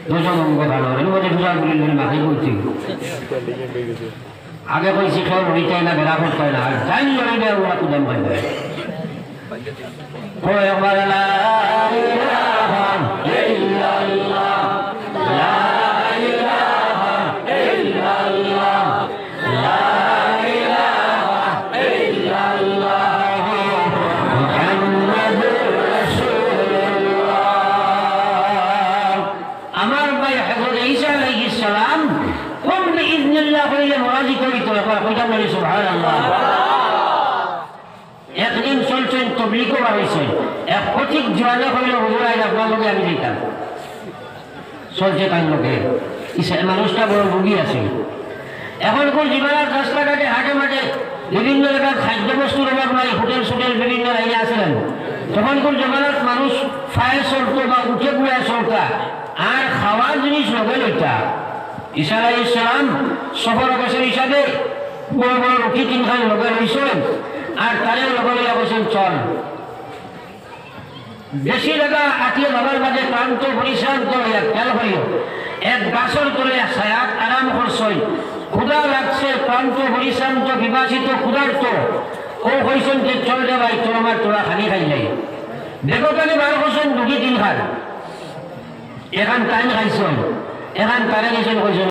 দুজন অঙ্গ ভালো এর মধ্যে দুজন বলি মাথায় বলছি আগে কইছি খেয়ে লড়িটাই না বেড়া করতে না আর যাই লড়িবে ওরা কুদাম পাইবে একবার লা ইলাহা ইল্লাল্লাহ লা ইলাহা ইল্লাল্লাহ লা ইলাহা ইল্লাল্লাহ মুহাম্মাদুর রাসূলুল্লাহ আমার ভাই হযরত ঈসা আলাইহিস সালাম কোন বিইذنিল্লাহ হইলে মুরাজি করি তো একবার কইতাম না সুবহানাল্লাহ একদিন চলছেন তবলিগও হয়েছে এক পথিক জোয়ানে হইল হুজুরাই আপনার লোকে আমি দিতাম চলছে তার লোকে মানুষটা বড় রুগী আছে এখন কোন জীবনের রাস্তাঘাটে হাটে মাঠে বিভিন্ন জায়গায় খাদ্য বস্তুর অভাব নাই হোটেল সোটেল বিভিন্ন লাইনে আসলেন তখন কোন জমানাত মানুষ ফায়ার চলতো বা উঠে পুড়ে চলতা আর খাওয়ার জিনিস লগে লইতা ঈসা আলাইহিস সালাম সফর অবসর হিসাবে বড় বড় রুটি তিনখান লগে লইছেন আর তারেও লগে লইয়া বসেন চল বেশি জায়গা আটিয়ে বাবার বাদে ক্লান্ত পরিশ্রান্ত হইয়া খেয়াল হইল এক গাছের তলে ছায়াত আরাম করছই ক্ষুধা লাগছে ক্লান্ত পরিশ্রান্ত বিভাসিত ক্ষুধার্ত ও হইছেন যে চল দে ভাই তোর আমার তোরা খানি খাই যাই দেখো তাহলে বার করছেন দুটি তিন খান এখান টাইম খাইছেন এখান তারে গেছেন কইছেন